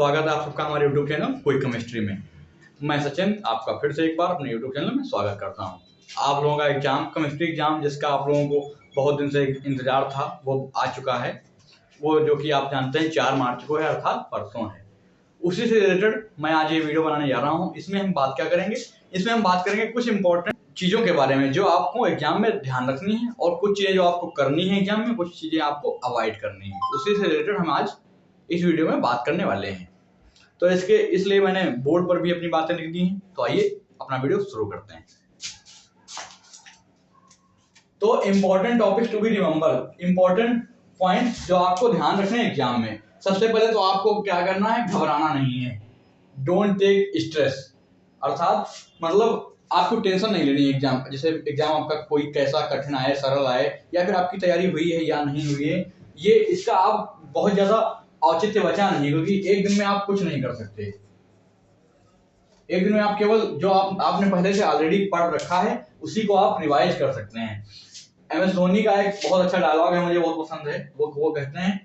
स्वागत है आप सबका हमारे YouTube चैनल क्विक केमिस्ट्री में। मैं सचिन आपका फिर से एक बार अपने YouTube चैनल में स्वागत करता हूं। आप लोगों का एग्जाम केमिस्ट्री एग्जाम जिसका आप लोगों को बहुत दिन से इंतजार था वो आ चुका है। वो जो कि आप जानते हैं 4 मार्च को है, अर्थात परसों है। उसी से रिलेटेड मैं आज ये वीडियो बनाने जा रहा हूँ। इसमें हम बात क्या करेंगे, इसमें हम बात करेंगे कुछ इंपॉर्टेंट चीज़ों के बारे में जो आपको एग्जाम में ध्यान रखनी है, और कुछ चीज़ें जो आपको करनी है एग्जाम में, कुछ चीज़ें आपको अवॉइड करनी है। उसी से रिलेटेड हम आज इस वीडियो में बात करने वाले हैं। तो इसलिए मैंने बोर्ड पर भी अपनी बातें लिख दी हैं। तो आइए अपना वीडियो शुरू करते हैं। तो important topics to be remember, important points जो आपको ध्यान रखने हैं एग्जाम में। सबसे पहले तो आपको क्या करना है, घबराना नहीं है। डोंट टेक स्ट्रेस, अर्थात मतलब आपको टेंशन नहीं लेनी है एग्जाम। जैसे एग्जाम आपका कोई कैसा कठिन आए, सरल आए, या फिर आपकी तैयारी हुई है या नहीं हुई है, ये इसका आप बहुत ज्यादा औचित्य बचा नहीं, क्योंकि एक दिन में आप कुछ नहीं कर सकते। एक दिन में आप केवल जो आपने पहले से ऑलरेडी पढ़ रखा है उसी को आप रिवाइज कर सकते हैं। MS धोनी का एक बहुत अच्छा डायलॉग है, मुझे बहुत पसंद है। वो कहते हैं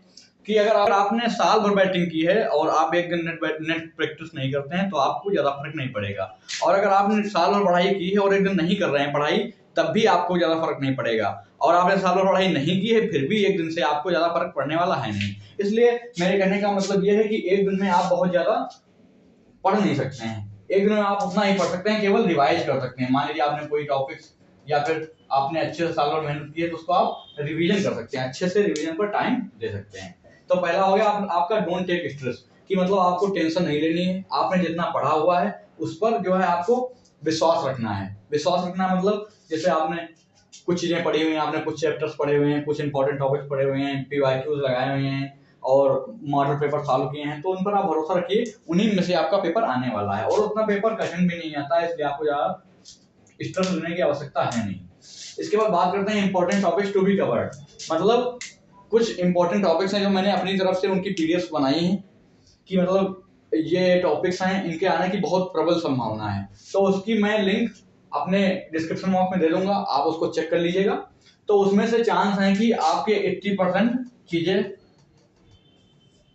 कि अगर आपने साल भर बैटिंग की है और आप एक दिन नेट प्रैक्टिस नहीं करते हैं तो आपको ज्यादा फर्क नहीं पड़ेगा। और अगर आपने साल भर पढ़ाई की है और एक दिन नहीं कर रहे हैं पढ़ाई, तब भी आपको ज्यादा फर्क नहीं पड़ेगा। और आपने साल भर पढ़ाई नहीं की है फिर भी एक दिन से आपको ज्यादा फर्क पड़ने वाला है नहीं। इसलिए मेरे कहने का मतलब यह है कि एक दिन में आप बहुत ज्यादा पढ़ नहीं सकते हैं। एक दिन में आप उतना ही पढ़ सकते हैं, केवल रिवाइज कर सकते हैं। मान लीजिए आपने कोई टॉपिक्स या फिर आपने अच्छे से साल भर मेहनत की है तो उसको आप रिवीजन कर सकते हैं, अच्छे से रिवीजन पर टाइम दे सकते हैं। तो पहला हो गया आपका डोंट टेक स्ट्रेस, कि मतलब आपको टेंशन नहीं लेनी है। आपने जितना पढ़ा हुआ है उस पर जो है आपको विश्वास रखना है। विश्वास रखना मतलब जैसे आपने कुछ चीजें पढ़ी हुई हैं, आपने कुछ चैप्टर्स पढ़े हुए हैं, कुछ इंपॉर्टेंट टॉपिक्स पढ़े हुए हैं, PYQs लगाए हुए हैं और मॉडल पेपर सॉल्व किए हैं, तो उन पर आप भरोसा रखिए, उन्हीं में से आपका पेपर आने वाला है। और उतना पेपर कठिन भी नहीं आता है, इसलिए आपको ज्यादा स्ट्रेस लेने की आवश्यकता है नहीं। इसके बाद बात करते हैं important topics to be covered, मतलब कुछ इंपॉर्टेंट टॉपिक्स हैं जो मैंने अपनी तरफ से उनकी PDFs बनाई हैं, कि मतलब ये टॉपिक्स हैं, इनके आने की बहुत प्रबल संभावना है। तो उसकी मैं लिंक अपने डिस्क्रिप्शन बॉक्स में दे दूंगा, आप उसको चेक कर लीजिएगा। तो उसमें से चांस है कि आपके 80% चीजें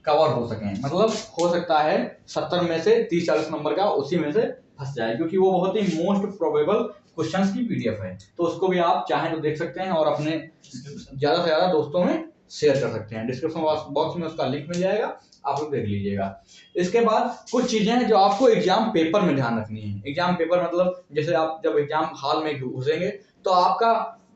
कवर हो सकें, मतलब हो सकता है 70 में से 30-40 नंबर का उसी में से फंस जाए, क्योंकि वो बहुत ही मोस्ट प्रोबेबल क्वेश्चंस की PDF है। तो उसको भी आप चाहें तो देख सकते हैं और अपने ज्यादा से ज्यादा दोस्तों में शेयर कर सकते हैं। डिस्क्रिप्शन बॉक्स में उसका लिंक मिल जाएगा, आप लोग देख लीजिएगा। इसके बाद कुछ चीजें हैं जो आपको एग्जाम पेपर में ध्यान रखनी है। एग्जाम पेपर मतलब जैसे आप जब एग्जाम हॉल में घुसेंगे तो आपका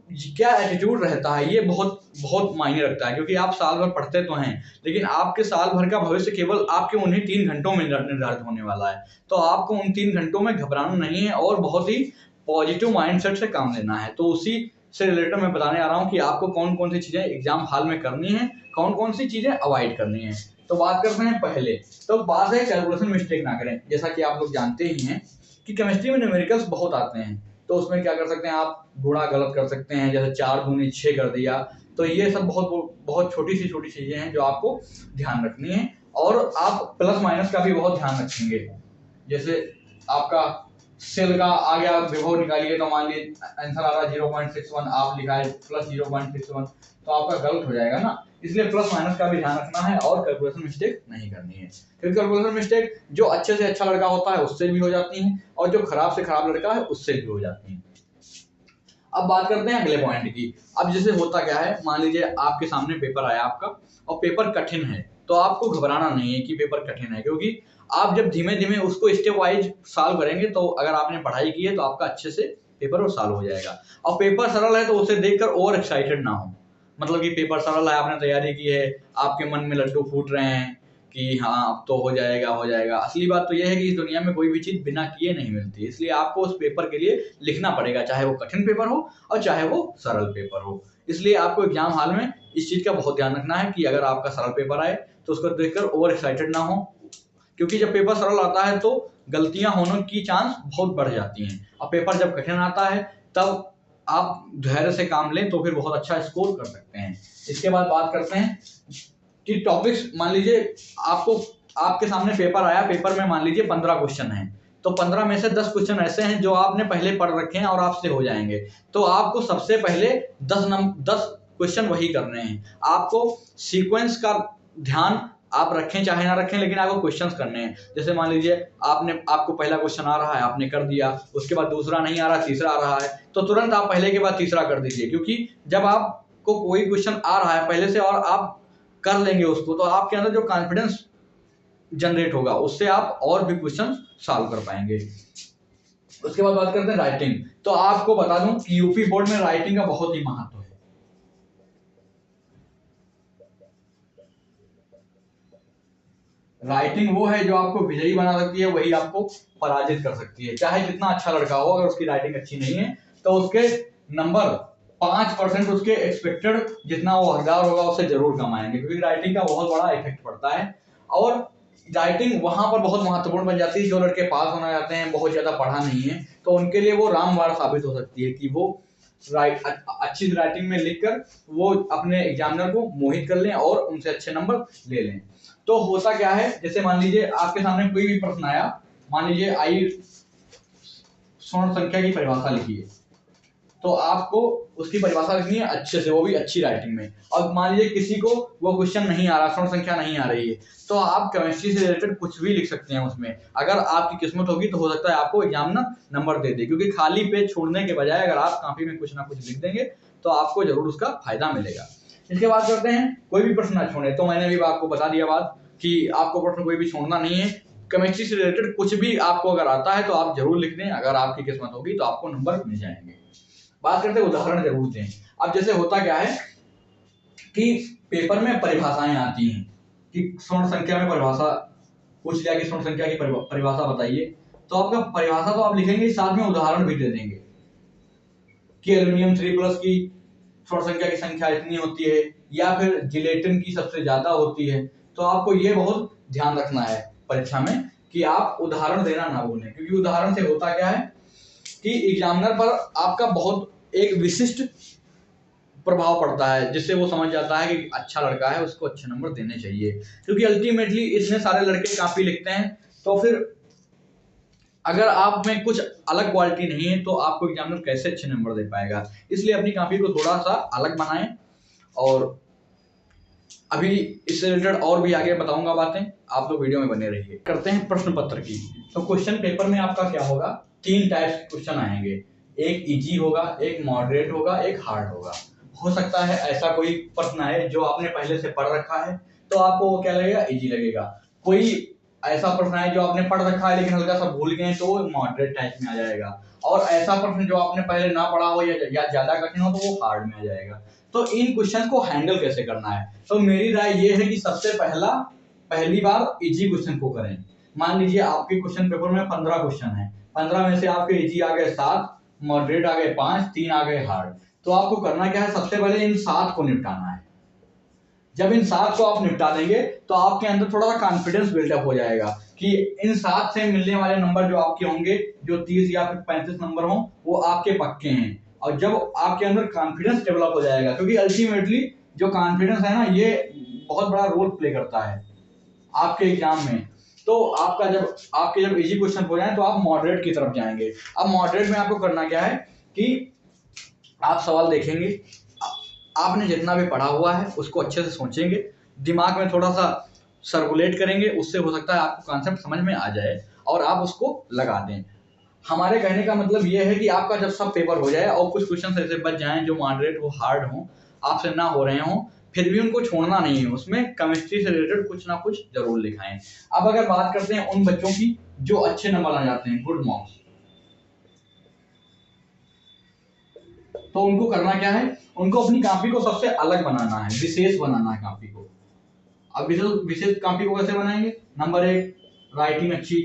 क्या एटीट्यूड रहता है, ये बहुत बहुत मायने रखता है। क्योंकि आप साल भर पढ़ते तो हैं, लेकिन आपके साल भर का भविष्य केवल आपके उन्हीं 3 घंटों में निर्धारित होने वाला है। तो आपको उन 3 घंटों में घबराना नहीं है और बहुत ही पॉजिटिव माइंडसेट से काम लेना है। तो उसी से रिलेटेड मैं बताने आ रहा हूँ कि आपको कौन कौन सी चीजें एग्जाम हॉल में करनी है, कौन कौन सी चीजें अवॉइड करनी है। तो बात करते हैं पहले, तो बात है कैलकुलेशन मिस्टेक ना करें। जैसा कि आप लोग जानते ही हैं कि केमिस्ट्री में न्यूमेरिकल्स बहुत आते हैं, तो उसमें क्या कर सकते हैं आप, गुणा गलत कर सकते हैं, जैसे 4 दूनी 6 कर दिया। तो ये सब बहुत छोटी सी चीजें हैं जो आपको ध्यान रखनी है। और आप प्लस माइनस का भी बहुत ध्यान रखेंगे। जैसे आपका सेल का आ गया विभव निकालिए, तो मान लीजिए आंसर आ रहा है 0.61, आप लिखा है प्लस 0.61, तो आपका गलत हो जाएगा ना। इसलिए प्लस माइनस का भी ध्यान रखना है और कैलकुलेशन मिस्टेक नहीं करनी है। क्योंकि कैलकुलेशन मिस्टेक जो अच्छे से अच्छा लड़का होता है उससे भी हो जाती है, और जो खराब से खराब लड़का है उससे भी हो जाती है। अब बात करते हैं अगले पॉइंट की। अब जैसे होता क्या है, मान लीजिए आपके सामने पेपर आया आपका और पेपर कठिन है, तो आपको घबराना नहीं है कि पेपर कठिन है, क्योंकि आप जब धीमे धीमे उसको स्टेप वाइज सॉल्व करेंगे तो अगर आपने पढ़ाई की है तो आपका अच्छे से पेपर और सॉल्व हो जाएगा। और पेपर सरल है तो उसे देखकर ओवर एक्साइटेड ना हो, मतलब कि पेपर सरल है, आपने तैयारी की है, आपके मन में लड्डू फूट रहे हैं कि हाँ अब तो हो जाएगा हो जाएगा। असली बात तो यह है कि इस दुनिया में कोई भी चीज बिना किए नहीं मिलती, इसलिए आपको उस पेपर के लिए लिखना पड़ेगा, चाहे वो कठिन पेपर हो और चाहे वो सरल पेपर हो। इसलिए आपको एग्जाम हॉल में इस चीज का बहुत ध्यान रखना है कि अगर आपका सरल पेपर आए तो उसको देखकर ओवर एक्साइटेड ना हो, क्योंकि जब पेपर सरल आता है तो गलतियां होने की चांस बहुत बढ़ जाती हैं। और पेपर जब कठिन आता है तब आप धैर्य से काम लें तो फिर बहुत अच्छा स्कोर कर सकते हैं। इसके बाद बात करते हैं कि टॉपिक्स, मान लीजिए आपके सामने पेपर आया, पेपर में मान लीजिए 15 क्वेश्चन हैं, तो 15 में से 10 क्वेश्चन ऐसे हैं जो आपने पहले पढ़ रखे हैं और आपसे हो जाएंगे। तो आपको सबसे पहले 10 क्वेश्चन वही करने हैं। आपको सीक्वेंस का ध्यान आप रखें चाहे ना रखें, लेकिन आपको क्वेश्चंस करने हैं। जैसे मान लीजिए आपको पहला क्वेश्चन आ रहा है, आपने कर दिया, उसके बाद दूसरा नहीं आ रहा, तीसरा आ रहा है, तो तुरंत आप पहले के बाद तीसरा कर दीजिए। क्योंकि जब आपको कोई क्वेश्चन आ रहा है पहले से और आप कर लेंगे उसको, तो आपके अंदर जो कॉन्फिडेंस जनरेट होगा उससे आप और भी क्वेश्चन सॉल्व कर पाएंगे। उसके बाद बात करते हैं राइटिंग। तो आपको बता दूं कि यूपी बोर्ड में राइटिंग का बहुत ही महत्व है। राइटिंग वो है जो आपको विजयी बना सकती है, वही आपको पराजित कर सकती है। चाहे जितना अच्छा लड़का हो, अगर उसकी राइटिंग अच्छी नहीं है तो उसके नंबर 5% उसके एक्सपेक्टेड जितना वो हकदार होगा उससे जरूर कम आएंगे, क्योंकि राइटिंग का बहुत बड़ा इफेक्ट पड़ता है। और राइटिंग वहां पर बहुत महत्वपूर्ण बन जाती है। जो लड़के पास होना चाहते हैं, बहुत ज्यादा पढ़ा नहीं है, तो उनके लिए वो रामबाण साबित हो सकती है कि वो अच्छी राइटिंग में लिखकर वो अपने एग्जामिनर को मोहित कर लें और उनसे अच्छे नंबर ले लें। तो होता क्या है, जैसे मान लीजिए आपके सामने कोई भी प्रश्न आया, मान लीजिए आई स्वर्ण संख्या की परिभाषा लिखिए, तो आपको उसकी परिभाषा लिखनी है अच्छे से, वो भी अच्छी राइटिंग में। और मान लीजिए किसी को वो क्वेश्चन नहीं आ रहा, स्वर्ण संख्या नहीं आ रही है, तो आप केमिस्ट्री से रिलेटेड कुछ भी लिख सकते हैं उसमें। अगर आपकी किस्मत होगी तो हो सकता है आपको एग्जामिनर नंबर दे दे, क्योंकि खाली पेज छोड़ने के बजाय अगर आप कॉपी में कुछ ना कुछ लिख देंगे तो आपको जरूर उसका फायदा मिलेगा। इसके बाद करते हैं कोई भी प्रश्न ना छोड़े। तो मैंने भी आपको बता दिया बात कि आपको प्रश्न कोई भी छोड़ना नहीं है। केमिस्ट्री से रिलेटेड कुछ भी आपको अगर आता है तो आप जरूर लिख दें, अगर आपकी किस्मत होगी तो आपको नंबर मिल जाएंगे। बात करते हैं उदाहरण जरूर दें। अब जैसे होता क्या है कि पेपर में परिभाषाएं आती हैं कि स्वर्ण संख्या में परिभाषा पूछ लिया कि स्वर्ण संख्या की परिभाषा बताइए, तो आपका परिभाषा तो आप लिखेंगे, साथ में उदाहरण भी दे देंगे कि एल्यूमिनियम 3+ की स्वर्ण संख्या की संख्या इतनी होती है, या फिर जिलेटिन की सबसे ज्यादा होती है। तो आपको ये बहुत ध्यान रखना है परीक्षा में कि आप उदाहरण देना ना भूलें, क्योंकि उदाहरण से होता क्या है कि एग्जामिनर पर आपका बहुत एक विशिष्ट प्रभाव पड़ता है, जिससे वो समझ जाता है कि अच्छा लड़का है, उसको अच्छे नंबर देने चाहिए। क्योंकि अल्टीमेटली इतने सारे लड़के काफी लिखते हैं, तो फिर अगर आप में कुछ अलग क्वालिटी नहीं है तो आपको एग्जामिनर कैसे अच्छे नंबर दे पाएगा। इसलिए अपनी कॉपी को थोड़ा सा अलग बनाएं। और अभी इससे रिलेटेड और भी आगे बताऊंगा बातें, आप लोग वीडियो में बने रहिए। करते हैं प्रश्न पत्र की। तो क्वेश्चन पेपर में आपका क्या होगा, 3 टाइप्स के क्वेश्चन आएंगे। एक इजी होगा, एक मॉडरेट होगा, एक हार्ड होगा। हो सकता है ऐसा कोई प्रश्न आए जो आपने पहले से पढ़ रखा है, तो आपको वो क्या लगेगा, इजी लगेगा। कोई ऐसा प्रश्न है जो आपने पढ़ रखा है लेकिन हल्का सा भूल गए, तो वो मॉडरेट टाइप में आ जाएगा। और ऐसा प्रश्न जो आपने पहले ना पढ़ा हो या ज्यादा कठिन हो, तो वो हार्ड में आ जाएगा। तो इन क्वेश्चन को हैंडल कैसे करना है, तो मेरी राय ये है कि सबसे पहली बार इजी क्वेश्चन को करें। मान लीजिए आपके क्वेश्चन पेपर में 15 क्वेश्चन है, 15 में से आपके इजी आ गए 7, मॉडरेट आ गए 5, 3 आ गए हार्ड। तो आपको करना क्या है, सबसे पहले इन 7 को निपटाना है। जब इन 7 को आप निपटा देंगे तो आपके अंदर थोड़ा सा कॉन्फिडेंस बिल्डअप हो जाएगा कि इन 7 से मिलने वाले नंबर जो आपके होंगे, जो 30 या फिर 35 नंबर हों, वो आपके पक्के हैं। और जब आपके अंदर कॉन्फिडेंस डेवलप हो जाएगा, क्योंकि अल्टीमेटली जो कॉन्फिडेंस है ना, ये बहुत बड़ा रोल प्ले करता है आपके एग्जाम में। तो आपके जब इजी क्वेश्चन हो जाए तो आप मॉडरेट की तरफ जाएंगे। अब मॉडरेट में आपको करना क्या है कि आप सवाल देखेंगे, आपने जितना भी पढ़ा हुआ है उसको अच्छे से सोचेंगे, दिमाग में थोड़ा सा सर्कुलेट करेंगे, उससे हो सकता है आपको कॉन्सेप्ट समझ में आ जाए और आप उसको लगा दें। हमारे कहने का मतलब ये है कि आपका जब सब पेपर हो जाए और कुछ क्वेश्चन ऐसे बच जाएं जो मॉडरेट हो, हार्ड हो, आपसे ना हो रहे हों, फिर भी उनको छोड़ना नहीं है, उसमें केमिस्ट्री से रिलेटेड कुछ ना कुछ जरूर लिखाएं। अब अगर बात करते हैं उन बच्चों की जो अच्छे नंबर आ जाते हैं, गुड मार्क्स, तो उनको करना क्या है, उनको अपनी कॉपी को सबसे अलग बनाना है, विशेष बनाना है कॉपी को। अब विशेष कॉपी को कैसे बनाएंगे, नंबर 1 राइटिंग अच्छी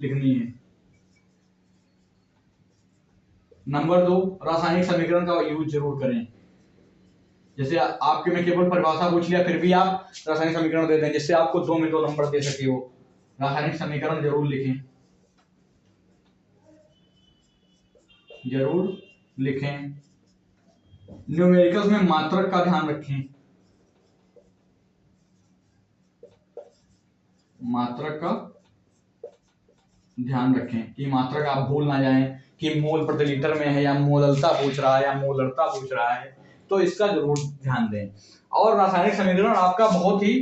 लिखनी है, नंबर 2 रासायनिक समीकरण का यूज जरूर करें। जैसे आपके में केवल परिभाषा पूछ लिया, फिर भी आप रासायनिक समीकरण दे दें, जिससे आपको 2 में 2 नंबर दे सके वो। रासायनिक समीकरण जरूर लिखें, जरूर लिखें। न्यूमेरिकल्स में मात्रक का ध्यान रखें, मात्रक का ध्यान रखें कि मात्रक आप भूल ना जाएं कि मोल प्रति लीटर में है या मोललता पूछ रहा है या मोलरता पूछ रहा है, तो इसका जरूर ध्यान दें। और रासायनिक समीकरण आपका बहुत ही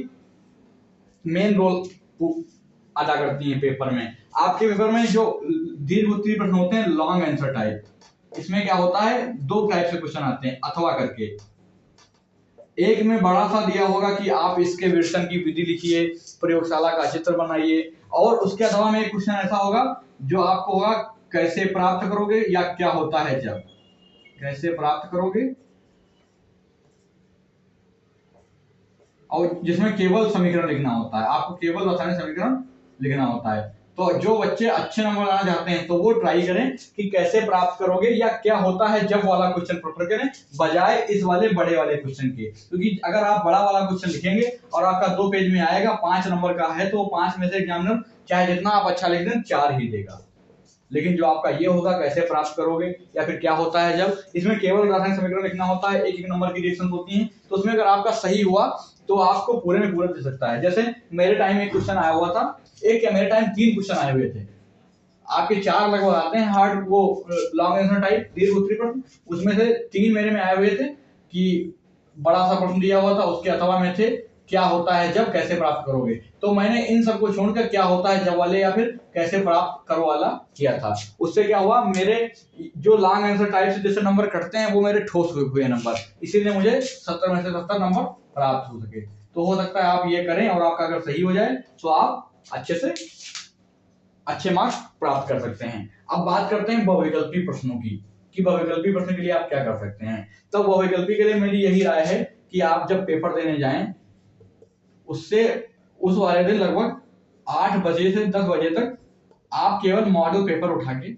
मेन रोल अदा करती हैं पेपर में। आपके पेपर में जो दीर्घ उत्तरीय प्रश्न होते हैं, लॉन्ग आंसर टाइप, इसमें क्या होता है, दो टाइप से क्वेश्चन आते हैं अथवा करके। एक में बड़ा सा दिया होगा कि आप इसके विवर्तन की विधि लिखिए, प्रयोगशाला का चित्र बनाइए, और उसके अथवा में एक क्वेश्चन ऐसा होगा जो आपको होगा कैसे प्राप्त करोगे या क्या होता है जब, कैसे प्राप्त करोगे, और जिसमें केवल समीकरण लिखना होता है, आपको केवल रासायनिक समीकरण लिखना होता है। तो जो बच्चे अच्छे नंबर लाना चाहते हैं तो वो ट्राई करें कि कैसे प्राप्त करोगे या क्या होता है जब वाला क्वेश्चन प्रेफर करें, बजाय इस वाले बड़े वाले क्वेश्चन के। क्योंकि अगर आप बड़ा वाला क्वेश्चन लिखेंगे और आपका 2 पेज में आएगा, 5 नंबर का है, तो 5 में से एग्जामिनर चाहे जितना आप अच्छा लिख दें 4 ही देगा। लेकिन जो आपका ये होगा कैसे प्राप्त करोगे या फिर क्या होता है जब, इसमें केवल रासायनिक समीकरण लिखना होता है, एक एक नंबर की रिएक्शन होती हैं, तो उसमें अगर आपका सही हुआ तो आपको पूरे में पूरा दे सकता है। जैसे मेरे टाइम एक क्वेश्चन आया हुआ था, एक क्या मेरे टाइम 3 क्वेश्चन आए हुए थे, आपके 4 लगभग आते हैं हार्ड वो लॉन्ग आंसर टाइप दीर्घ उत्तरीय प्रश्न, उसमें से 3 मेरे में आए हुए थे कि बड़ा सा प्रश्न दिया हुआ था, उसके अथवा में थे क्या होता है जब कैसे प्राप्त करोगे। तो मैंने इन सबको छोड़कर क्या होता है जब वाले या फिर कैसे प्राप्त करो वाला किया था। उससे क्या हुआ, मेरे जो लॉन्ग आंसर टाइप से जैसे नंबर कटते हैं वो मेरे ठोस हुए नंबर, इसीलिए मुझे 70 में से 70 नंबर प्राप्त हो सके। तो हो सकता है आप ये करें और आपका अगर सही हो जाए तो आप अच्छे से अच्छे मार्क्स प्राप्त कर सकते हैं। अब बात करते हैं बहुविकल्पी प्रश्नों की, कि बहुविकल्पी प्रश्न के लिए आप क्या कर सकते हैं। तो बहुविकल्पी के लिए मेरी यही राय है कि आप जब पेपर देने जाएं उससे उस वाले दिन लगभग 8 बजे से 10 बजे तक आप केवल मॉडल पेपर उठा के,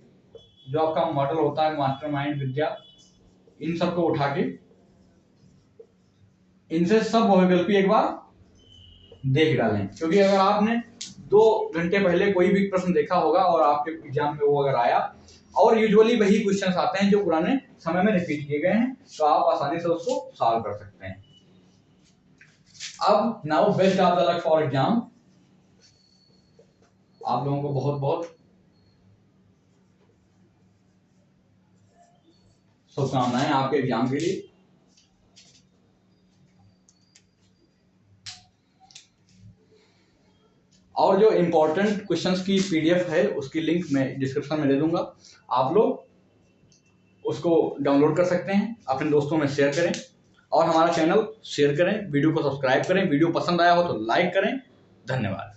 जो आपका मॉडल होता है मास्टरमाइंड विद्या, इन सबको उठा के इनसे सब बहुविकल्पी एक बार देख डालें। क्योंकि अगर आपने 2 घंटे पहले कोई भी प्रश्न देखा होगा और आपके एग्जाम में वो अगर आया, और यूजुअली वही क्वेश्चंस आते हैं जो पुराने समय में रिपीट किए गए हैं, तो आप आसानी से उसको सॉल्व कर सकते हैं। अब now best of the luck for exam. आप लोगों को बहुत बहुत शुभकामनाएं आपके एग्जाम के लिए। और जो इंपॉर्टेंट क्वेश्चंस की पीडीएफ है उसकी लिंक मैं डिस्क्रिप्शन में दे दूंगा, आप लोग उसको डाउनलोड कर सकते हैं, अपने दोस्तों में शेयर करें और हमारा चैनल शेयर करें, वीडियो को सब्सक्राइब करें। वीडियो पसंद आया हो तो लाइक करें। धन्यवाद।